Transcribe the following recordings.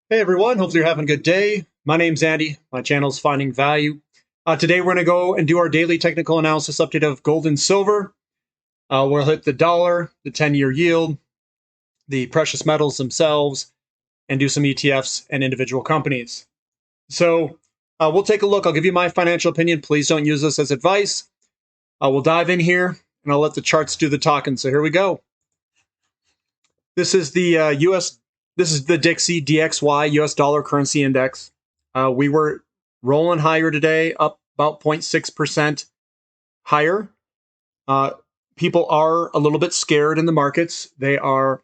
Hey everyone, hopefully you're having a good day. My name's Andy. My channel's Finding Value. Today we're going to go and do our daily technical analysis update of gold and silver. We'll hit the dollar, the 10-year yield, the precious metals themselves, and do some ETFs and individual companies. So we'll take a look. I'll give you my financial opinion. Please don't use this as advice. We'll dive in here and I'll let the charts do the talking. So here we go. This is the This is the Dixie DXY US Dollar Currency Index. We were rolling higher today, up about 0.6% higher. People are a little bit scared in the markets. They are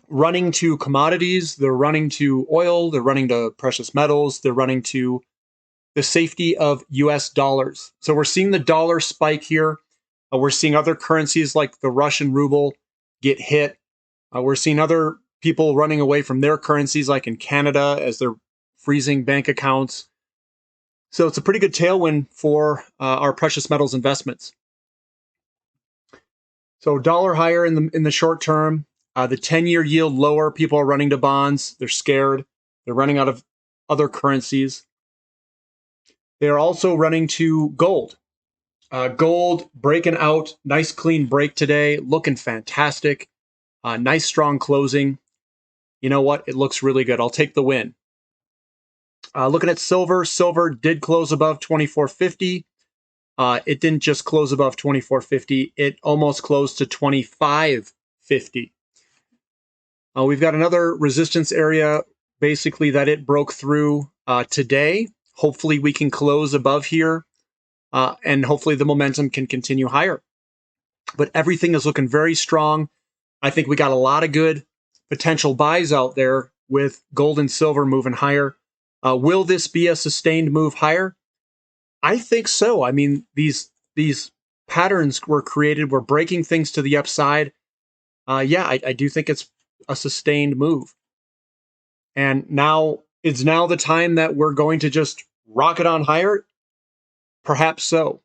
running to commodities. They're running to oil. They're running to precious metals. They're running to the safety of US dollars. So we're seeing the dollar spike here. We're seeing other currencies like the Russian ruble get hit. We're seeing other people running away from their currencies, like in Canada, as they're freezing bank accounts. So it's a pretty good tailwind for our precious metals investments. So dollar higher in the short term. The 10-year yield lower. People are running to bonds. They're scared. They're running out of other currencies. They are also running to gold. Gold breaking out. Nice clean break today. Looking fantastic. Nice strong closing. You know what? It looks really good. I'll take the win. Looking at silver, silver did close above 24.50. It didn't just close above 24.50. It almost closed to 25.50. We've got another resistance area, basically, that it broke through today. Hopefully we can close above here, and hopefully the momentum can continue higher. But everything is looking very strong. I think we got a lot of good potential buys out there with gold and silver moving higher. Will this be a sustained move higher? I think so. I mean, these patterns were created. We're breaking things to the upside. Yeah, I do think it's a sustained move. And now it's now the time that we're going to just rocket on higher. Perhaps so.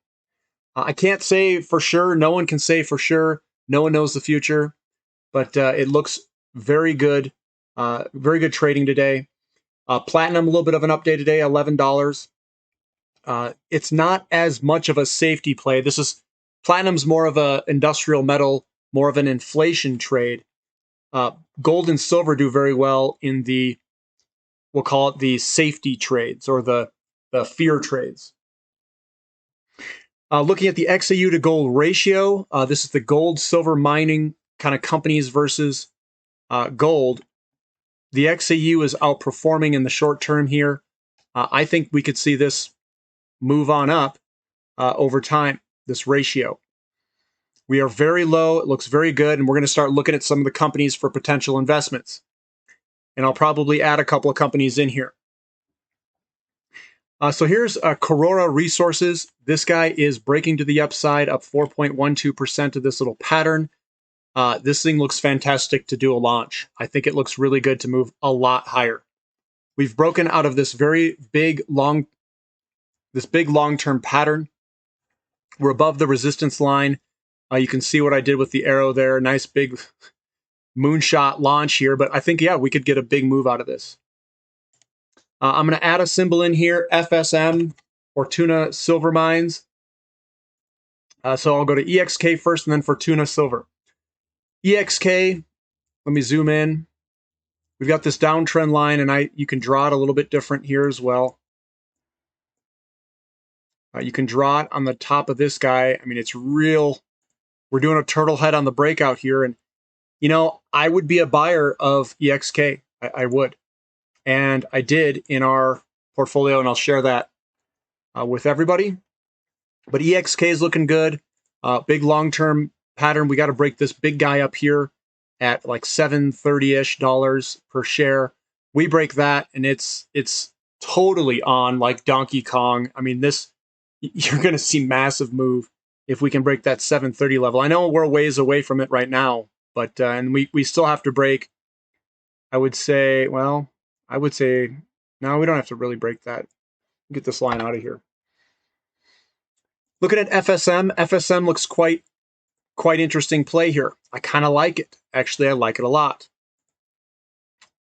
I can't say for sure. No one can say for sure. No one knows the future. But it looks very good. Very good trading today. Platinum, a little bit of an update today, $11. It's not as much of a safety play. Platinum's more of an industrial metal, more of an inflation trade. Gold and silver do very well in we'll call it the safety trades or the fear trades. Looking at the Xceu to gold ratio, this is the gold silver mining kind of companies versus gold. The Xceu is outperforming in the short term here. I think we could see this move on up over time, this ratio. We are very low. It looks very good. And we're going to start looking at some of the companies for potential investments. And I'll probably add a couple of companies in here. So here's Corora Resources. This guy is breaking to the upside, up 4.12% of this little pattern. This thing looks fantastic to do a launch. I think it looks really good to move a lot higher. We've broken out of this very big long-term pattern. We're above the resistance line. You can see what I did with the arrow there. Nice big moonshot launch here. But I think, yeah, we could get a big move out of this. I'm going to add a symbol in here, FSM, Fortuna Silver Mines. So I'll go to EXK first and then Fortuna Silver. EXK, let me zoom in. We've got this downtrend line, and you can draw it a little bit different here as well. You can draw it on the top of this guy. I mean, it's real. We're doing a turtle head on the breakout here. And, you know, I would be a buyer of EXK. I would. And I did in our portfolio, and I'll share that with everybody. But EXK is looking good. Big long-term pattern. We got to break this big guy up here at like $7.30-ish per share. We break that, and it's totally on like Donkey Kong. I mean, you're going to see massive move if we can break that 730 level. I know we're a ways away from it right now, but and we still have to break. I would say no, we don't have to really break that. Get this line out of here. Looking at FSM, FSM looks quite interesting play here. I kind of like it. Actually, I like it a lot.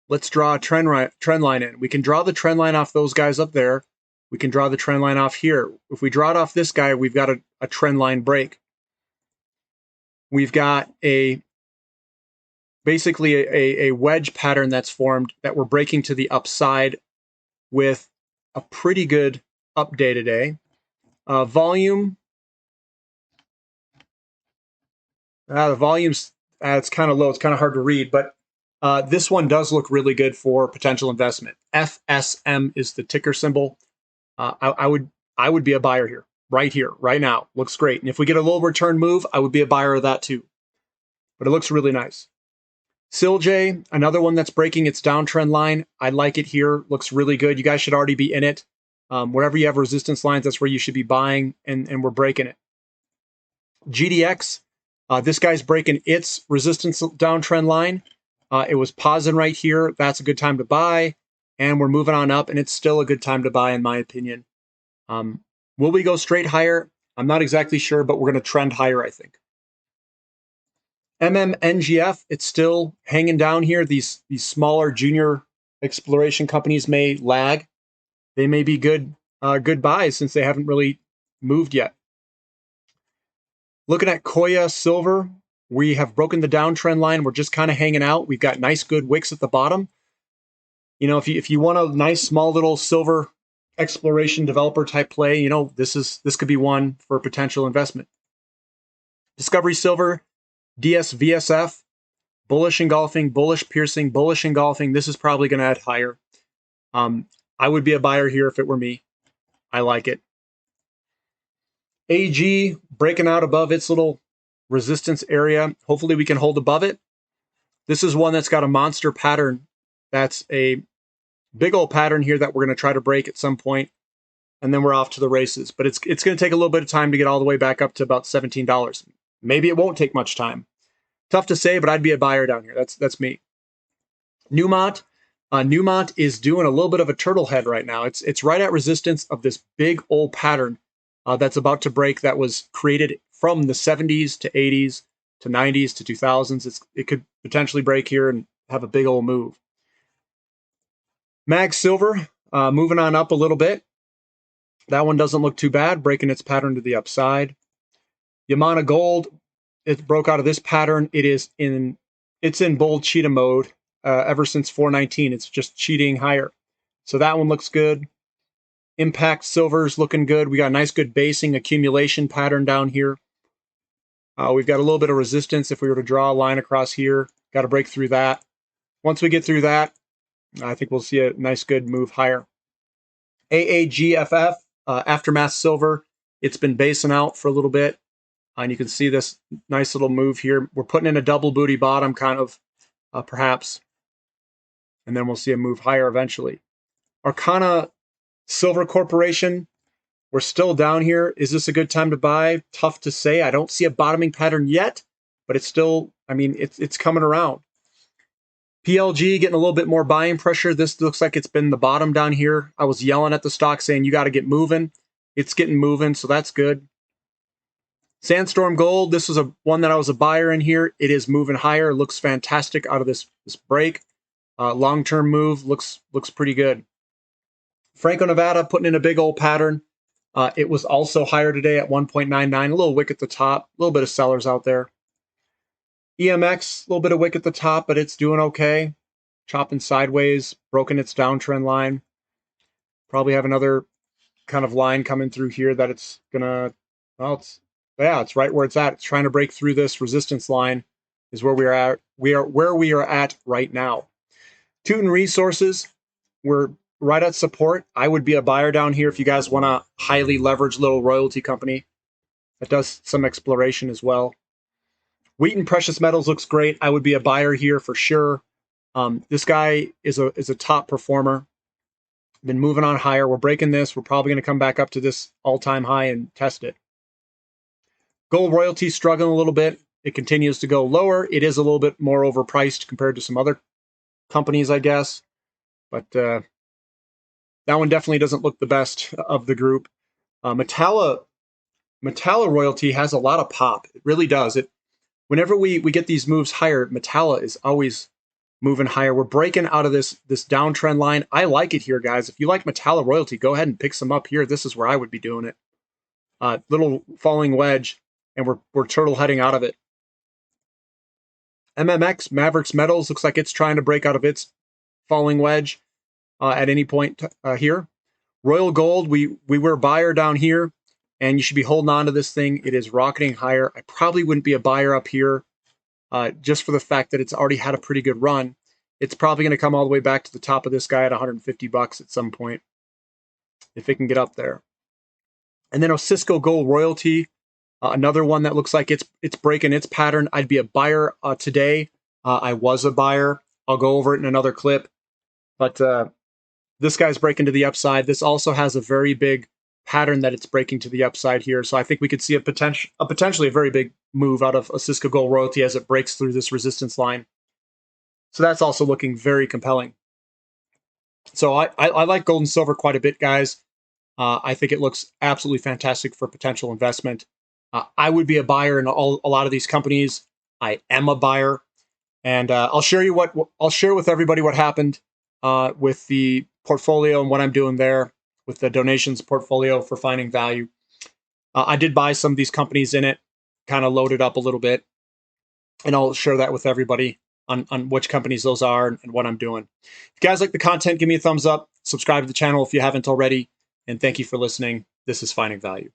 Let's draw a trend line in. We can draw the trend line off those guys up there. We can draw the trend line off here. If we draw it off this guy, we've got a trend line break. We've got basically a wedge pattern that's formed that we're breaking to the upside with a pretty good up day today. Volume. The volume's it's kind of low. It's kind of hard to read, but this one does look really good for potential investment. FSM is the ticker symbol. I would be a buyer here, right now. Looks great. And if we get a little return move, I would be a buyer of that too. But it looks really nice. SILJ, another one that's breaking its downtrend line. I like it here. Looks really good. You guys should already be in it. Wherever you have resistance lines, that's where you should be buying, and we're breaking it. GDX, this guy's breaking its resistance downtrend line. It was pausing right here. That's a good time to buy. And we're moving on up, and it's still a good time to buy, in my opinion. Will we go straight higher? I'm not exactly sure, but we're going to trend higher, I think. MMNGF, it's still hanging down here. These smaller junior exploration companies may lag. They may be good buys since they haven't really moved yet. Looking at Koya Silver, we have broken the downtrend line. We're just kind of hanging out. We've got nice, good wicks at the bottom. You know, if you want a nice, small little silver exploration developer type play, you know, this could be one for potential investment. Discovery Silver, DSVSF, bullish engulfing, bullish piercing, bullish engulfing. This is probably going to add higher. I would be a buyer here if it were me. I like it. AG breaking out above its little resistance area. Hopefully we can hold above it. This is one that's got a monster pattern. That's a big old pattern here that we're going to try to break at some point, and then we're off to the races. But it's going to take a little bit of time to get all the way back up to about $17. Maybe it won't take much time. Tough to say, but I'd be a buyer down here. That's me. Newmont. Newmont is doing a little bit of a turtle head right now. It's right at resistance of this big old pattern that's about to break, that was created from the 70s to 80s to 90s to 2000s. It could potentially break here and have a big old move. Mag Silver, moving on up a little bit. That one doesn't look too bad, breaking its pattern to the upside. Yamana Gold, it broke out of this pattern. It's in bull cheetah mode ever since 419. It's just cheating higher. So that one looks good. Impact Silver's looking good. We got a nice good basing accumulation pattern down here. We've got a little bit of resistance if we were to draw a line across here. Got to break through that. Once we get through that, I think we'll see a nice good move higher. AAGFF, Aftermath Silver, it's been basing out for a little bit. And you can see this nice little move here. We're putting in a double booty bottom kind of, perhaps. And then we'll see a move higher eventually. Arcana Silver Corporation, we're still down here. Is this a good time to buy? Tough to say. I don't see a bottoming pattern yet, but it's still, I mean, it's coming around. PLG getting a little bit more buying pressure. This looks like it's been the bottom down here. I was yelling at the stock saying, you got to get moving. It's getting moving, so that's good. Sandstorm Gold, this is one that I was a buyer in here. It is moving higher. It looks fantastic out of this break. Long-term move looks pretty good. Franco-Nevada putting in a big old pattern. It was also higher today at 1.99. A little wick at the top. A little bit of sellers out there. EMX, a little bit of wick at the top, but it's doing okay. Chopping sideways, broken its downtrend line. Probably have another kind of line coming through here that it's gonna, well, it's right where it's at. It's trying to break through this resistance line is where we are at. Where we are at right now. Teuton Resources, we're right at support. I would be a buyer down here if you guys want a highly leveraged little royalty company that does some exploration as well. Wheaton Precious Metals looks great. I would be a buyer here for sure. This guy is a top performer. Been moving on higher. We're breaking this. We're probably going to come back up to this all-time high and test it. Gold Royalty struggling a little bit. It continues to go lower. It is a little bit more overpriced compared to some other companies, I guess. But that one definitely doesn't look the best of the group. Metalla Royalty has a lot of pop. It really does. Whenever we get these moves higher, Metalla is always moving higher. We're breaking out of this downtrend line. I like it here, guys. If you like Metallo Royalty, go ahead and pick some up here. This is where I would be doing it. Little falling wedge, and we're turtle heading out of it. MMX, Mavericks Metals, looks like it's trying to break out of its falling wedge at any point here. Royal Gold, we were buyer down here, and you should be holding on to this thing. It is rocketing higher. I probably wouldn't be a buyer up here just for the fact that it's already had a pretty good run. It's probably going to come all the way back to the top of this guy at 150 bucks at some point, if it can get up there. And then a Cisco Gold Royalty, another one that looks like it's breaking its pattern. I'd be a buyer today. I was a buyer. I'll go over it in another clip. But this guy's breaking to the upside. This also has a very big pattern that it's breaking to the upside here. So I think we could see a potentially a very big move out of a Cisco Gold Royalty as it breaks through this resistance line. So that's also looking very compelling. So I like gold and silver quite a bit, guys. I think it looks absolutely fantastic for potential investment. I would be a buyer in a lot of these companies. I am a buyer, and I'll share with everybody what happened with the portfolio and what I'm doing there with the donations portfolio for finding value. I did buy some of these companies in it, kind of loaded up a little bit, and I'll share that with everybody on which companies those are and what I'm doing. If you guys like the content, give me a thumbs up, subscribe to the channel if you haven't already, and thank you for listening. This is Finding Value.